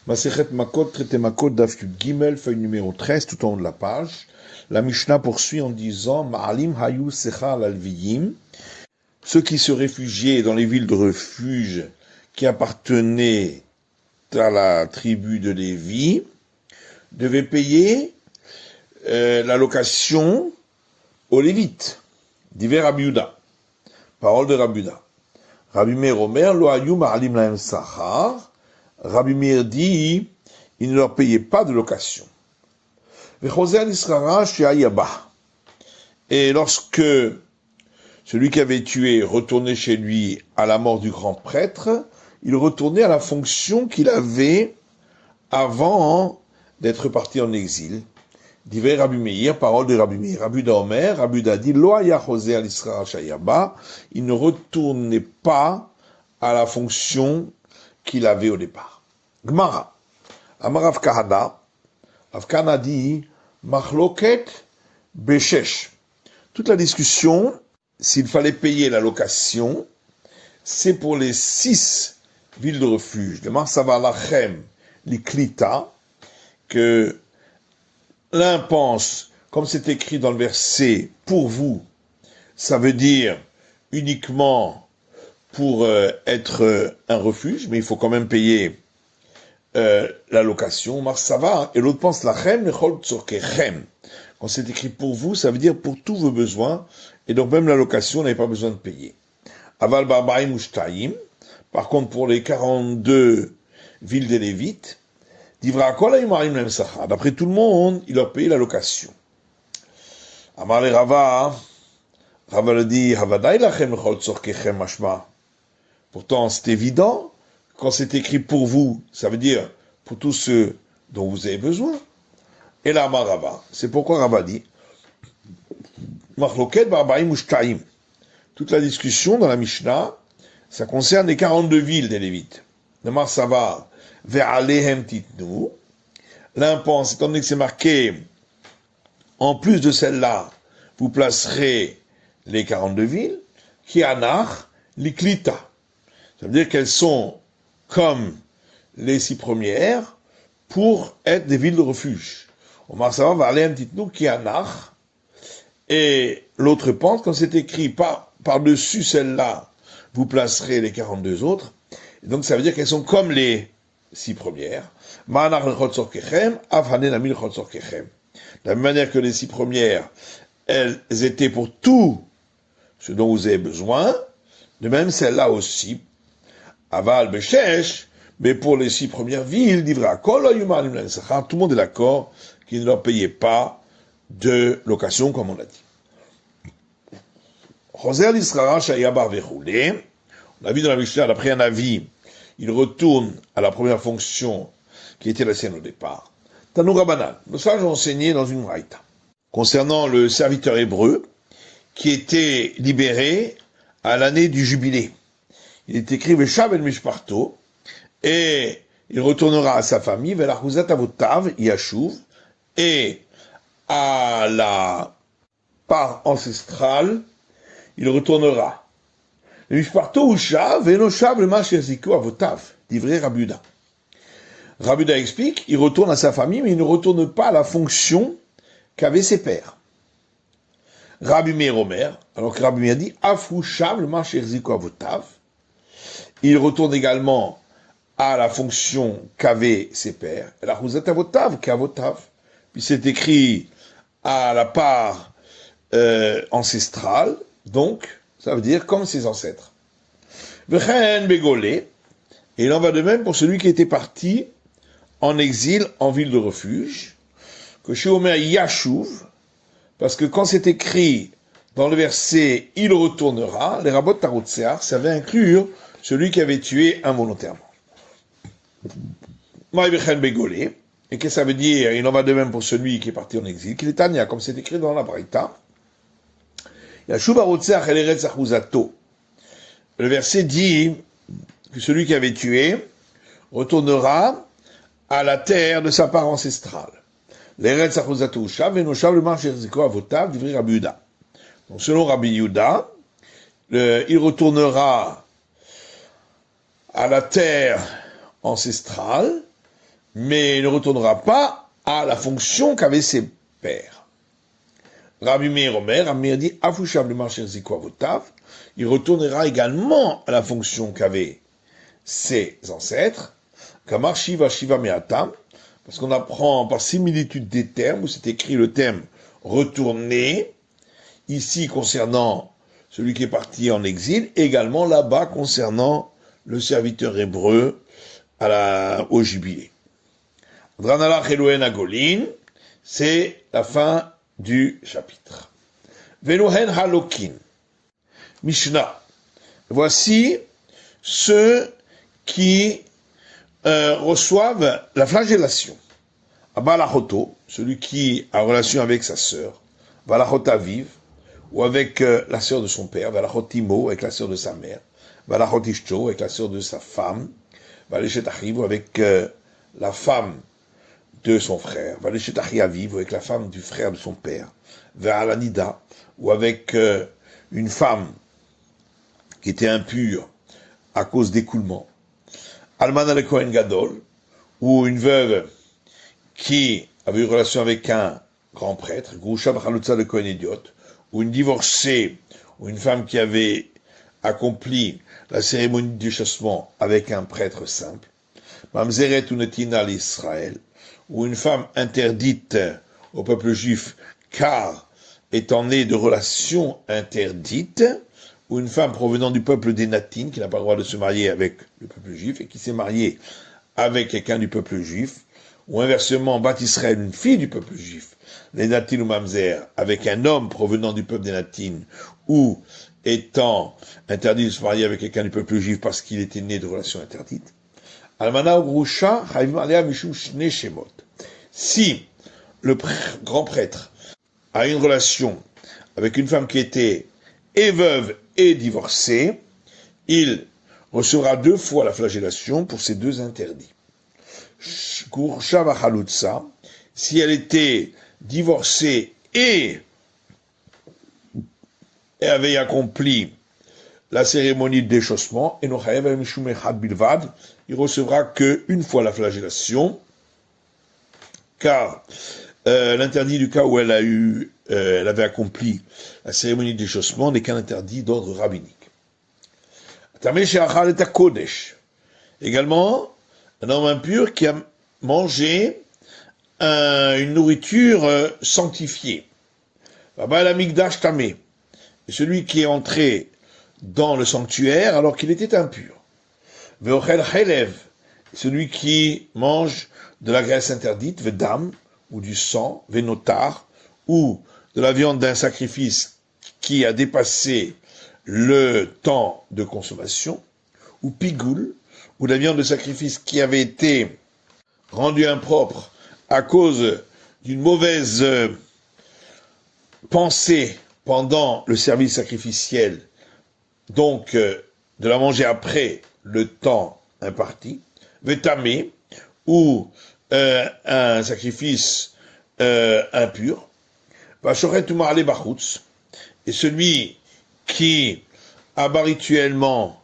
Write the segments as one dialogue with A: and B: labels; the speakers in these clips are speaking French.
A: Masechet Makot, traité Makot, Daf Yud Gimel, feuille numéro 13, tout en haut de la page. La Mishnah poursuit en disant Ma'alim Hayu Sechar Alviyim, ceux qui se réfugiaient dans les villes de refuge qui appartenaient à la tribu de Lévi, devaient payer la location aux Lévites. Divers Rabbi Yehuda. Parole de Rabbi Yehuda. Rabbi Meir Omer, Lo Hayu Ma'alim Lahem Sachar. Rabbi Meir dit, il ne leur payait pas de location. Et lorsque celui qui avait tué retournait chez lui à la mort du grand prêtre, il retournait à la fonction qu'il avait avant d'être parti en exil. Divers Rabbi Meir, parole de Rabbi Meir. Rabbi Yehuda Omer, Rabbi Yehuda dit, Lo haya chosé al Israël shayaba, il ne retournait pas à la fonction qu'il avait au départ. Gemara. Amar Rav Kahana. Rav Kahana dit, Machloket Beshesh. Toute la discussion, s'il fallait payer la location, c'est pour les 6 villes de refuge. De Marsava Lachem, Liklita, que l'un pense, comme c'est écrit dans le verset, pour vous, ça veut dire uniquement pour être un refuge, mais il faut quand même payer la location, Marsava, et l'autre pense Lachem, Nechol Tzorkechem. Quand c'est écrit pour vous, ça veut dire pour tous vos besoins, et donc même la location, on n'avait pas besoin de payer. Aval Barbaim Ushtaim, par contre pour les 42 villes des Lévites, Divra Kol Marim Lem Sachar, d'après tout le monde, il leur payait la location. Amar le Rava, Rava le dit, Havadai Lachem Nechol Tzorkechem Mashma. Pourtant, c'est évident, quand c'est écrit pour vous, ça veut dire pour tous ceux dont vous avez besoin. Et là, Rava, c'est pourquoi Rava dit Machloket Barbaim Ushtaim. Toute la discussion dans la Mishnah, ça concerne les 42 villes des Lévites. Namar Savar, Ve'alehem Titnu. L'un pense, étant donné que c'est marqué, en plus de celle-là, vous placerez les 42 villes, Kianach, Liklita. Ça veut dire qu'elles sont comme les 6 premières pour être des villes de refuge. Omar Sava va aller un petit nous qui a nach, et l'autre pense, quand c'est écrit par-dessus celle-là, vous placerez les 42 autres, et donc ça veut dire qu'elles sont comme les 6 premières. De la même manière que les 6 premières, elles étaient pour tout ce dont vous avez besoin, de même celle-là aussi, Aval Beshesh, mais pour les 6 premières villes, Divra Kol tout le monde est d'accord qu'il ne leur payait pas de location, comme on l'a dit. Roser l'Israël Shayabar Vechoulé, on a vu dans la Mishnah, d'après un avis, il retourne à la première fonction qui était la sienne au départ. Tanoura Banal, nos sages ont enseigné dans une braïta, concernant le serviteur hébreu qui était libéré à l'année du jubilé. Il est écrit Veshav el Mishparto, et il retournera à sa famille, Velachuzat Avotav, Yashuv, et à la part ancestrale, il retournera. Le Mishparto Ushav, Venoshav le Masheziko Avotav, livré Rabbi Yehuda. Rabbi Yehuda explique, il retourne à sa famille, mais il ne retourne pas à la fonction qu'avaient ses pères. Rabbi Meir Omer, alors que Rabbi Meir dit, Afushav le Masheziko Avotav, il retourne également à la fonction qu'avaient ses pères. La Chuzat Avotav, qu'Avotav. Puis c'est écrit à la part ancestrale, donc ça veut dire comme ses ancêtres. V'chen Begolé, et il en va de même pour celui qui était parti en exil en ville de refuge, que chez Omer Yashuv, parce que quand c'est écrit dans le verset il retournera, les rabbot Tarotsear, ça va inclure celui qui avait tué involontairement. Et qu'est-ce que ça veut dire? Il en va de même pour celui qui est parti en exil, qu'il est Tania, comme c'est écrit dans la Braïta. Le verset dit que celui qui avait tué retournera à la terre de sa part ancestrale. Donc selon Rabbi Yehuda, il retournera à la terre ancestrale, mais il ne retournera pas à la fonction qu'avaient ses pères. Rabbi Meir Omer, Rabbi Meir dit, Afushav le marcher zikwa votav, il retournera également à la fonction qu'avaient ses ancêtres, Kamar Shiva Shiva Meatam, parce qu'on apprend par similitude des termes, où c'est écrit le terme retourner, ici concernant celui qui est parti en exil, également là-bas concernant le serviteur hébreu au jubilé. Dranalach Elohen Agolin, c'est la fin du chapitre. Venuhen Halokin, Mishnah. Voici ceux qui reçoivent la flagellation. Abalachoto, celui qui a relation avec sa sœur, Valachot Aviv, ou avec la sœur de son père, Valachot Imo, avec la sœur de sa mère, Valachot Ishto, avec la sœur de sa femme, Valechet Achiv, avec la femme de son frère, Valechet Achiaviv, avec la femme du frère de son père, Valanida, ou avec une femme qui était impure à cause d'écoulement, Almana le Kohen Gadol, ou une veuve qui avait eu relation avec un grand prêtre, Grusha B'chalutza le Kohen Idiot, ou une divorcée, ou une femme qui avait accompli la cérémonie du chassement avec un prêtre simple, Mamzeret ou Netina l'Israël, ou une femme interdite au peuple juif, car étant née de relations interdites, ou une femme provenant du peuple des Natines, qui n'a pas le droit de se marier avec le peuple juif, et qui s'est mariée avec quelqu'un du peuple juif, ou inversement, Bat Israël, une fille du peuple juif, les Natines ou Mamzer, avec un homme provenant du peuple des Natines, ou étant interdit de se marier avec quelqu'un du peuple juif parce qu'il était né de relations interdites. Almana ou Grusha, Chayvim Alea Mishum Shne Shemot. Si le grand prêtre a une relation avec une femme qui était et veuve et divorcée, il recevra 2 fois la flagellation pour ces 2 interdits. Grusha Vachalutza, si elle était divorcée et avait accompli la cérémonie de déchaussement, et il recevra qu'une fois la flagellation, car l'interdit du cas où elle avait accompli la cérémonie de déchaussement n'est qu'un interdit d'ordre rabbinique. Également, un homme impur qui a mangé une nourriture sanctifiée. Et celui qui est entré dans le sanctuaire alors qu'il était impur. Celui qui mange de la graisse interdite, vedam, ou du sang, venotar, ou de la viande d'un sacrifice qui a dépassé le temps de consommation, ou pigoul, ou la viande de sacrifice qui avait été rendue impropre à cause d'une mauvaise pensée pendant le service sacrificiel, donc de la manger après le temps imparti, vetamé, ou un sacrifice impur, vachoret ou marale bachutz, et celui qui abat rituellement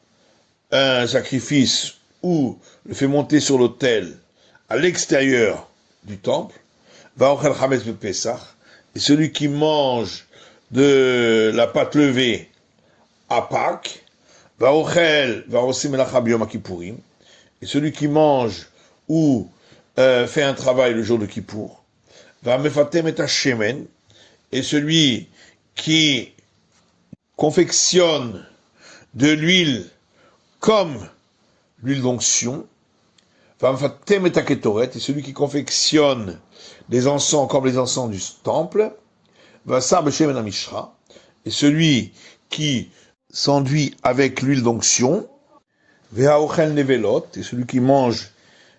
A: un sacrifice ou le fait monter sur l'autel à l'extérieur du temple, va ochel chametz bepesach, et celui qui mange de la pâte levée à Pâques, va ochel, va osim melacha biyom kippourim, et celui qui mange ou fait un travail le jour de Kippour, va mefatem et shemen, et celui qui confectionne de l'huile comme l'huile d'onction, va mefatem et ketoret, et celui qui confectionne les encens comme les encens du temple, va sar b'shemen amishra, et celui qui s'enduit avec l'huile d'onction, veha ochel nevelot, et celui qui mange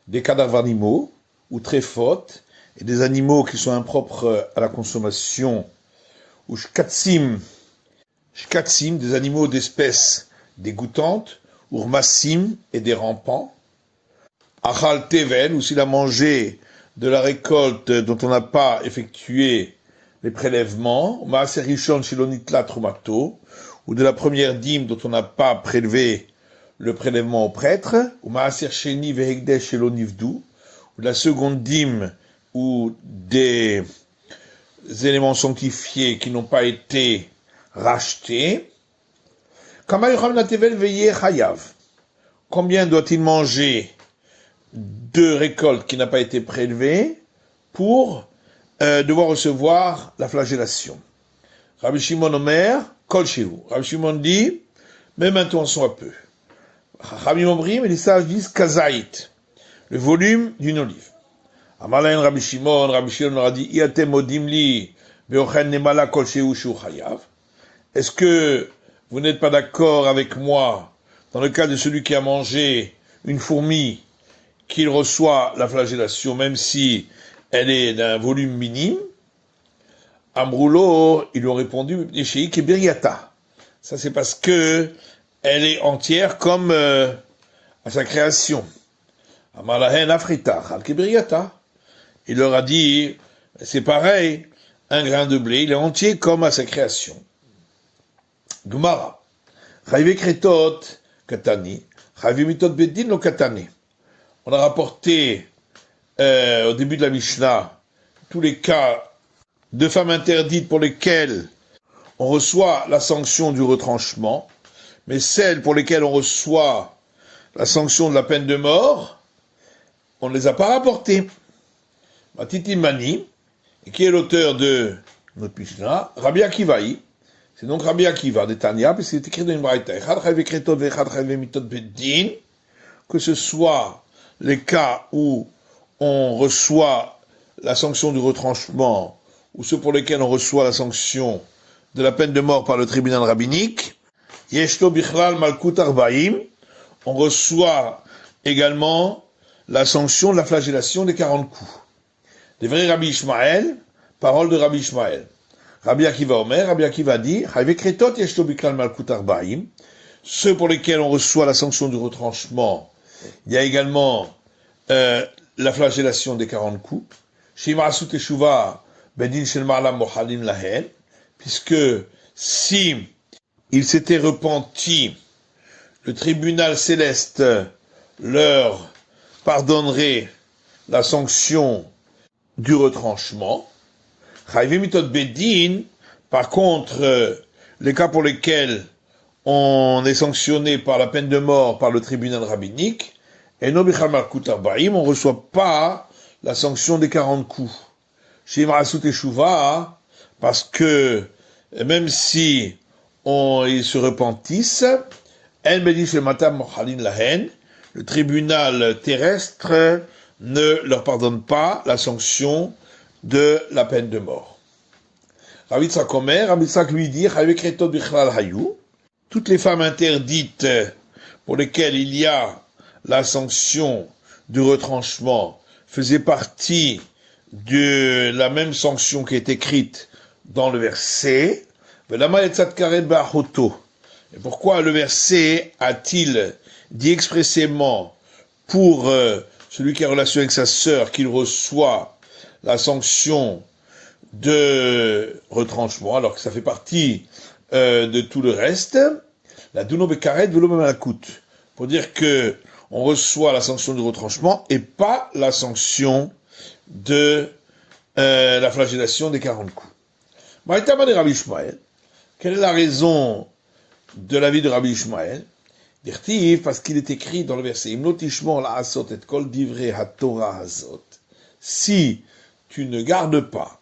A: des cadavres animaux, ou tréphot, et des animaux qui sont impropres à la consommation, ou shkatsim, des animaux d'espèces dégoûtantes, ou rmassim, et des rampants, achal tevel, ou s'il a mangé de la récolte dont on n'a pas effectué les prélèvements, maaser rishon shilonitla trumato, ou de la première dîme dont on n'a pas prélevé le prélèvement au prêtre, ou maaser sheni vehegdesh shelo nivdu, ou de la seconde dîme, ou des éléments sanctifiés qui n'ont pas été rachetés, combien doit-il manger de récoltes qui n'a pas été prélevées pour devoir recevoir la flagellation? Rabbi Shimon Omer, Kol Shehu. Rabbi Shimon dit, même un temps soit peu. Rabbi Omrim et les sages disent Kazaït, le volume d'une olive. Amalain Rabbi Shimon leur a dit, Iatem modim li, beochen nemala Kol Shehu shu chayav. Est-ce que vous n'êtes pas d'accord avec moi dans le cas de celui qui a mangé une fourmi, qu'il reçoit la flagellation, même si elle est d'un volume minime? Amroulo, ils lui ont répondu, Eshei Kebiriata. Ça c'est parce que elle est entière comme à sa création. Amalahen Afrita, Al Kebiriata. Il leur a dit, c'est pareil, un grain de blé, il est entier comme à sa création. Gemara. Chayve Kretot, Katani. Chayve Mitot Bedin, lo Katani. On a rapporté au début de la Mishnah tous les cas de femmes interdites pour lesquelles on reçoit la sanction du retranchement, mais celles pour lesquelles on reçoit la sanction de la peine de mort, on ne les a pas rapportées. Matiti Mani, qui est l'auteur de notre Mishnah, Rabbi Akivaï, c'est donc Rabbi Akiva de Tanya, parce qu'il est écrit dans une braïta, que ce soit les cas où on reçoit la sanction du retranchement, ou ceux pour lesquels on reçoit la sanction de la peine de mort par le tribunal rabbinique, Yeshto Bichlal Malkut Arbaim, on reçoit également la sanction de la flagellation des 40 coups. Des vrais Rabbi Ishmael, parole de Rabbi Ishmael. Rabbi Akiva Omer, Rabbi Akiva dit, Yeshto Bichlal Malkut Arbaim, ceux pour lesquels on reçoit la sanction du retranchement, il y a également la flagellation des 40 coups. Shima'asut Teshuva, Bedin Shel Ma'alam Mohalim Lahen, puisque si il s'était repenti, le tribunal céleste leur pardonnerait la sanction du retranchement. Chayve Mitot Bedin, par contre, les cas pour lesquels on est sanctionné par la peine de mort par le tribunal rabbinique, et no Bichal Malkut Arbaim, on ne reçoit pas la sanction des 40 coups. Chez Marasut Teshuva, parce que même si ils se repentissent, le tribunal terrestre ne leur pardonne pas la sanction de la peine de mort. Rabbi Tzak Omer, Rabbi Tzak lui dit, toutes les femmes interdites pour lesquelles il y a la sanction du retranchement faisaient partie de la même sanction qui est écrite dans le verset. Et pourquoi le verset a-t-il dit expressément pour celui qui a relation avec sa sœur qu'il reçoit la sanction de retranchement, alors que ça fait partie de tout le reste? La Duno Bekaret Velo Malakut, pour dire que on reçoit la sanction du retranchement et pas la sanction de la flagellation des 40 coups. Maïtama de Rabbi Ishmael, quelle est la raison de l'avis de Rabbi Ishmael? Dirtiv, parce qu'il est écrit dans le verset, Imno tishmor la asot et kol divrei ha-Torah hazot. Si tu ne gardes pas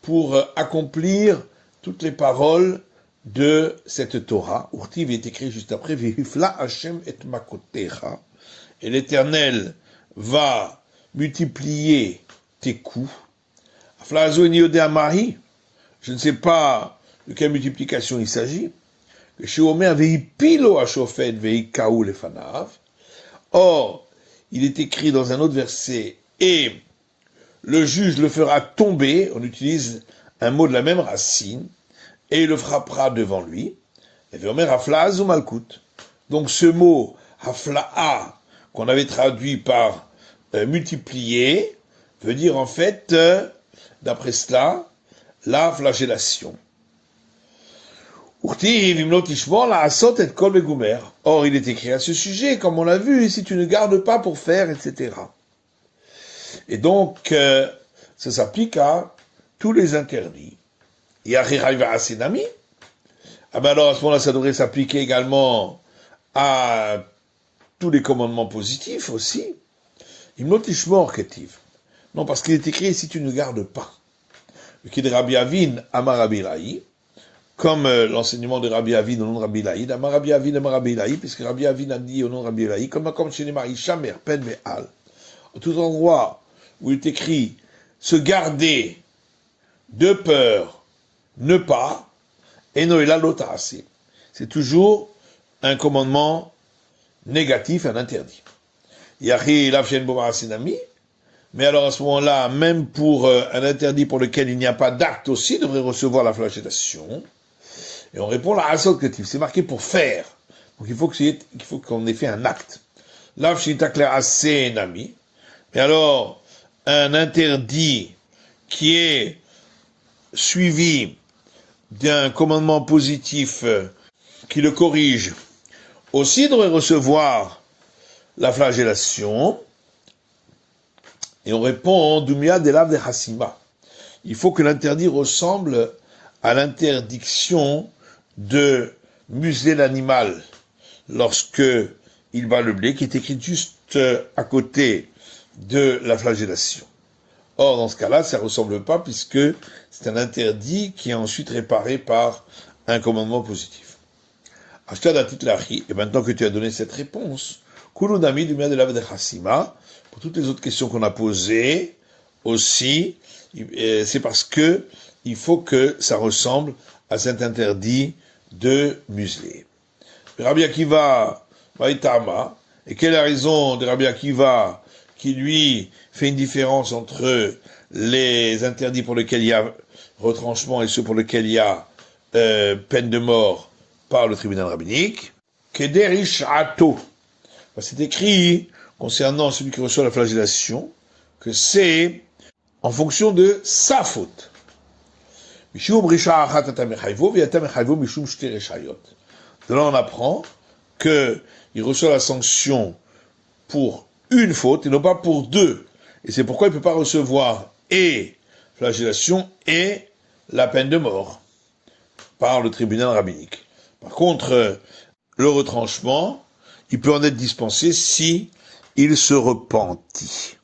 A: pour accomplir toutes les paroles de cette Torah, Urtiv est écrit juste après, Vihifla Hashem et makotecha, et l'Éternel va multiplier tes coups. Aflazo en yodea mahi, je ne sais pas de quelle multiplication il s'agit. Le Sheomer veipilo hashofet veikaou lefanav. Or, il est écrit dans un autre verset, et le juge le fera tomber, on utilise un mot de la même racine, et il le frappera devant lui. Et veomer haflaz ou malkut. Donc ce mot hafla'a, qu'on avait traduit par multiplier, veut dire en fait, d'après cela, la flagellation. Or, il est écrit à ce sujet, comme on l'a vu, si tu ne gardes pas pour faire, etc. Et donc, ça s'applique à tous les interdits. Et à Asenami, ah ben alors à ce moment-là, ça devrait s'appliquer également à tous les commandements positifs aussi. Imnotishmor ketiv. Non, parce qu'il est écrit si tu ne gardes pas. Qui de Rabbi Avin Amar Rabbi Laï, comme l'enseignement de Rabbi Avin au nom de Rabbi Laï, Amar Rabbi Avin Amar Rabbi Laï, puisque Rabbi Avin a dit au nom de Rabbi Laï, comme chez les maris Shamer, Pen Me'al, à tout endroit où il est écrit se garder de peur, ne pas, et Noëlla Lotasi. C'est toujours un commandement négatif, un interdit. Yahi Lavshen Boma Asinami, mais alors à ce moment-là, même pour un interdit pour lequel il n'y a pas d'acte aussi, il devrait recevoir la flagellation. Et on répond la asot ketiv, c'est marqué pour faire. Donc il faut qu'on ait fait un acte. Lavshen Takler Asinami, mais alors un interdit qui est suivi d'un commandement positif qui le corrige, aussi devrait recevoir la flagellation. Et on répond, Dumia de l'ave de Hassima. Il faut que l'interdit ressemble à l'interdiction de museler l'animal lorsque il bat le blé, qui est écrit juste à côté de la flagellation. Or, dans ce cas-là, ça ne ressemble pas puisque c'est un interdit qui est ensuite réparé par un commandement positif. Et maintenant que tu as donné cette réponse, Kulunami du de l'ave de Hassima, pour toutes les autres questions qu'on a posées aussi, c'est parce que il faut que ça ressemble à cet interdit de museler. Rabbi Akiva, Vaitama, et quelle est la raison de Rabbi Akiva qui lui fait une différence entre les interdits pour lesquels il y a retranchement et ceux pour lesquels il y a peine de mort par le tribunal rabbinique. Kederish Ato. C'est écrit concernant celui qui reçoit la flagellation que c'est en fonction de sa faute. De là on apprend qu'il reçoit la sanction pour une faute et non pas pour deux. Et c'est pourquoi il ne peut pas recevoir et flagellation et la peine de mort par le tribunal rabbinique. Par contre, le retranchement, il peut en être dispensé si il se repentit.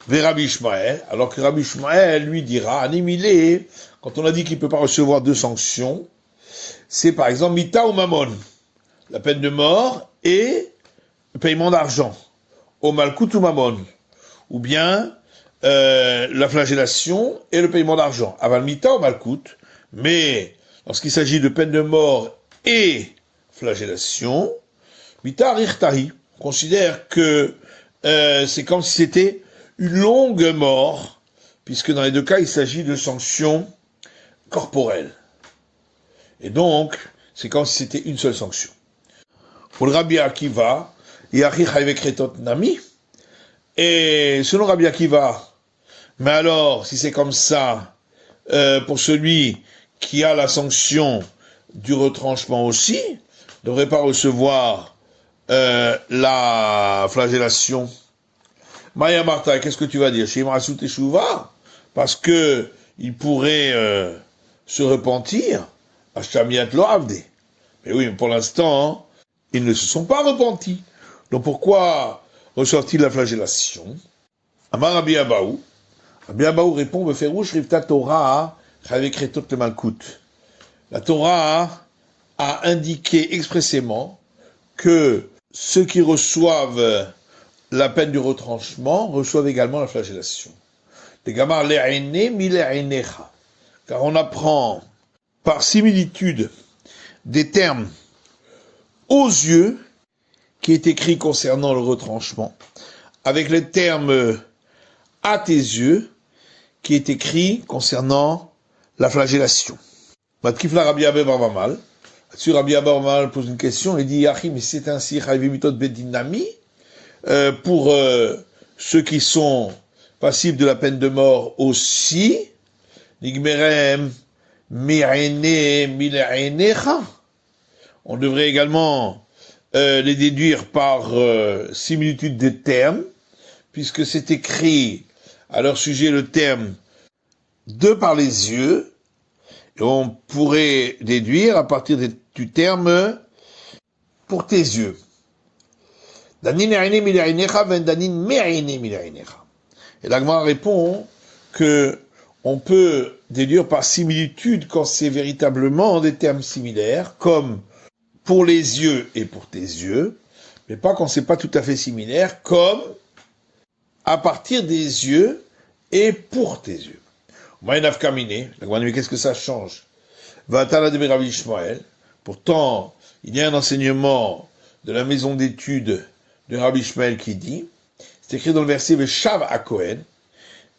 A: Vers Rabbi Ishmael, alors que Rabbi Ishmael lui dira, animilé, quand on a dit qu'il ne peut pas recevoir deux sanctions, c'est par exemple mita ou mammon, la peine de mort et le paiement d'argent, au malkout ou mammon, ou bien la flagellation et le paiement d'argent, aval mita ou malkout, mais lorsqu'il s'agit de peine de mort et flagellation, mita richtari, on considère que c'est comme si c'était une longue mort, puisque dans les deux cas, il s'agit de sanctions corporelles. Et donc, c'est comme si c'était une seule sanction. Pour le Rabbi Akiva, et selon Rabbi Akiva, mais alors, si c'est comme ça, pour celui qui a la sanction du retranchement aussi, ne devrait pas recevoir la flagellation. Maya Martha, qu'est-ce que tu vas dire? Chez Marasut et Chouva, parce que il pourrait se repentir. Ashamiat lo avde. Mais oui, mais pour l'instant, ils ne se sont pas repentis. Donc pourquoi reçoivent-ils la flagellation? Amar Rabbi Abaou. Rabbi Abaou répond, Beferouch rivta Torah chavekretot le malkout. La Torah a indiqué expressément que ceux qui reçoivent la peine du retranchement reçoivent également la flagellation. Car on apprend par similitude des termes aux yeux qui est écrit concernant le retranchement, avec les termes à tes yeux qui est écrit concernant la flagellation. Matkifla Rabbi Abba Bar Mamal. Là-dessus, Rabbi Abba Bar Mamal pose une question, il dit Yachi, mais c'est ainsi, Chayvimitot Bedinami, pour ceux qui sont passibles de la peine de mort aussi, Nigmerem Mirene Milenecha. On devrait également les déduire par similitude des termes, puisque c'est écrit à leur sujet le terme de par les yeux, et on pourrait déduire à partir du terme pour tes yeux. Danin e'aine mil'ainecha ven danin me'aine mil'ainecha. Et l'Agma répond que on peut déduire par similitude quand c'est véritablement des termes similaires, comme pour les yeux et pour tes yeux, mais pas quand c'est pas tout à fait similaire, comme à partir des yeux et pour tes yeux. Maïnaf Kamine, mais qu'est-ce que ça change? Vatala de Rabbi Ishmael. Pourtant, il y a un enseignement de la maison d'études de Rabbi Ishmael qui dit, c'est écrit dans le verset Veshav à Cohen,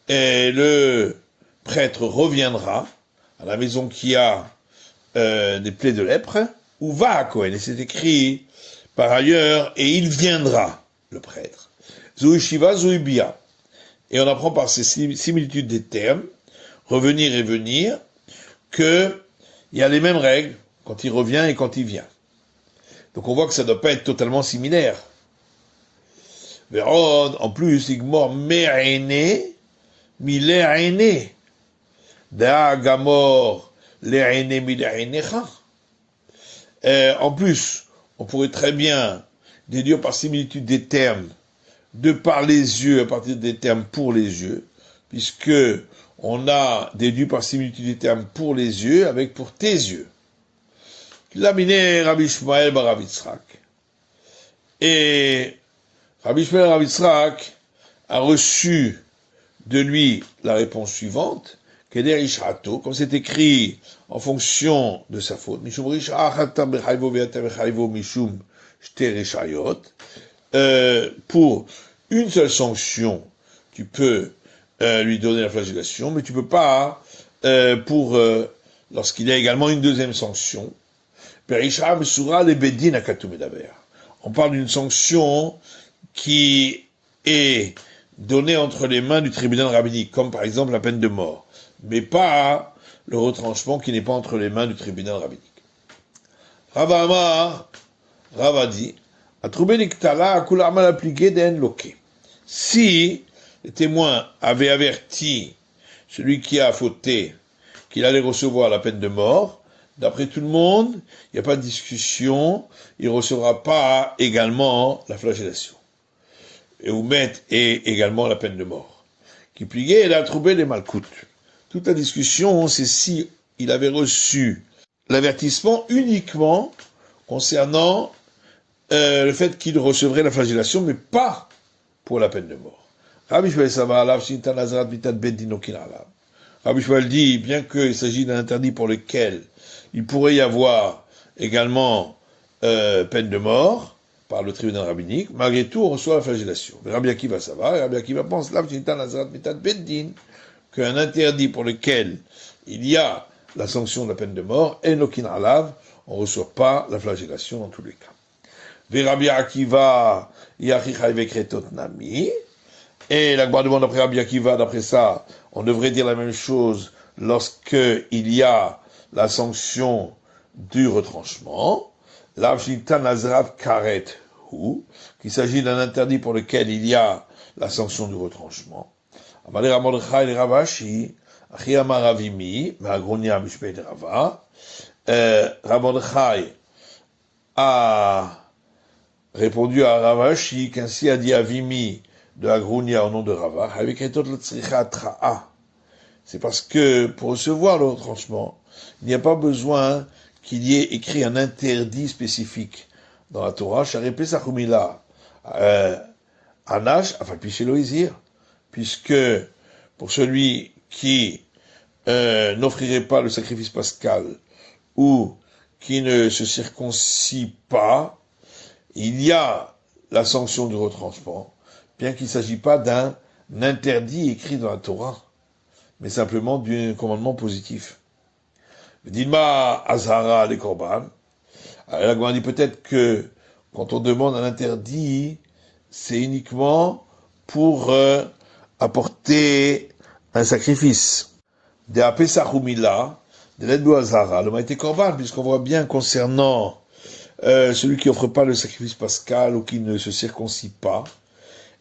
A: et le prêtre reviendra à la maison qui a des plaies de lèpre, ou va à Cohen, et c'est écrit par ailleurs, et il viendra, le prêtre. Zouï Shiva, Zouï Bia. Et on apprend par ces similitudes des termes, revenir et venir, que il y a les mêmes règles quand il revient et quand il vient. Donc on voit que ça ne doit pas être totalement similaire. Vérod, en plus, Igmor Me'aine, Mile'aine. Da Gamor Le'aine Mile'ainecha. En plus, on pourrait très bien déduire par similitude des termes, de par les yeux, à partir des termes pour les yeux, puisque on a déduit par similitude des termes pour les yeux avec pour tes yeux. Laminé Rabbi Ishmael bar Rav Yitzhak. Et Rabbi Ishmael Rav Yitzhak a reçu de lui la réponse suivante, Keder Ishrato, comme c'est écrit en fonction de sa faute. Mishum Rish'achata bechayvo ve'ata bechayvo mishum shte rishayot. Pour une seule sanction, tu peux lui donner la flagellation, mais tu peux pas pour lorsqu'il y a également une deuxième sanction. Perisham sura le bedin akatou medaber. On parle d'une sanction qui est donnée entre les mains du tribunal rabbinique, comme par exemple la peine de mort, mais pas le retranchement qui n'est pas entre les mains du tribunal rabbinique. Rava Amar, Rava dit, a trouvé l'iktala akula mal appliqué d'en loqué. Si les témoins avaient averti celui qui a fauté qu'il allait recevoir la peine de mort, d'après tout le monde, il n'y a pas de discussion, il ne recevra pas également la flagellation. Et Oumet est également la peine de mort. Qui pliait, il a trouvé les malcoutes. Toute la discussion, c'est si il avait reçu l'avertissement uniquement concernant le fait qu'il recevrait la flagellation, mais pas pour la peine de mort. Rabbi Ishmael dit, bien qu'il s'agit d'un interdit pour lequel il pourrait y avoir également peine de mort par le tribunal rabbinique, malgré tout, on reçoit la flagellation. Mais Rabbi Akiva, ça va, Rabbi Akiva pense qu'un interdit pour lequel il y a la sanction de la peine de mort, et nokin alav, on ne reçoit pas la flagellation dans tous les cas. Rabbi Akiva, nami. Et la demande d'après Rabbi Akiva, d'après ça, on devrait dire la même chose lorsque il y a la sanction du retranchement. L'avshita nazrat karet hu, qu'il s'agit d'un interdit pour lequel il y a la sanction du retranchement. Amalé Ramordechai et Ravashi, Achiyama Ravimi, Magronia Mishpei de Rava. Ramordechai a répondu à Ravashi qu'ainsi a dit Avimi de Agrounia au nom de Rava, avec un autre tzricha. C'est parce que pour recevoir le retranchement, il n'y a pas besoin qu'il y ait écrit un interdit spécifique dans la Torah, Sharepé Sachumila, Anash, Afalpicheloisir, puisque pour celui qui n'offrirait pas le sacrifice pascal ou qui ne se circoncis pas, il y a la sanction du retranchement, bien qu'il ne s'agisse pas d'un interdit écrit dans la Torah, mais simplement d'un commandement positif. Dilma Azhara les Korban. Alors on dit peut-être que quand on demande un interdit, c'est uniquement pour apporter un sacrifice. De Apesachumila, de l'aide Azhara, le Maïté Korban, puisqu'on voit bien concernant celui qui offre pas le sacrifice pascal ou qui ne se circoncis pas,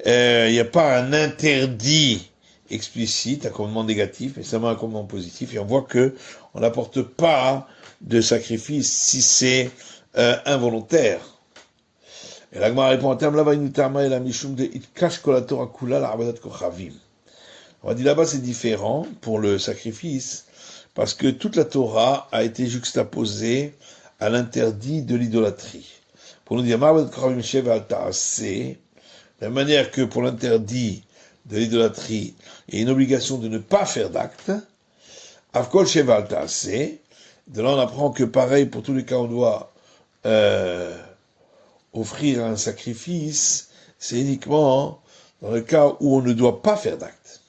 A: il n'y a pas un interdit explicite, un commandement négatif, mais seulement un commandement positif, et on voit que on n'apporte pas de sacrifice si c'est involontaire. Et l'Agma répond à terme là-bas, et la mishum de itkash kol Torah kula la abadat kochavim. On va dire là-bas c'est différent pour le sacrifice, parce que toute la Torah a été juxtaposée à l'interdit de l'idolâtrie. Pour nous dire, de la manière que pour l'interdit de l'idolâtrie, il y a une obligation de ne pas faire d'acte, Avkol Sheval Ta'aseh, de là on apprend que pareil, pour tous les cas, on doit offrir un sacrifice, c'est uniquement dans le cas où on ne doit pas faire d'acte.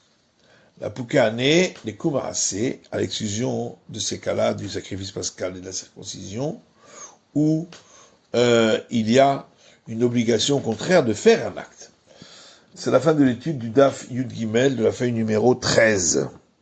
A: La Poukane, les Kumaase, à l'exclusion de ces cas-là, du sacrifice pascal et de la circoncision, où il y a une obligation contraire de faire un acte. C'est la fin de l'étude du Daf Yud Gimel de la feuille numéro 13.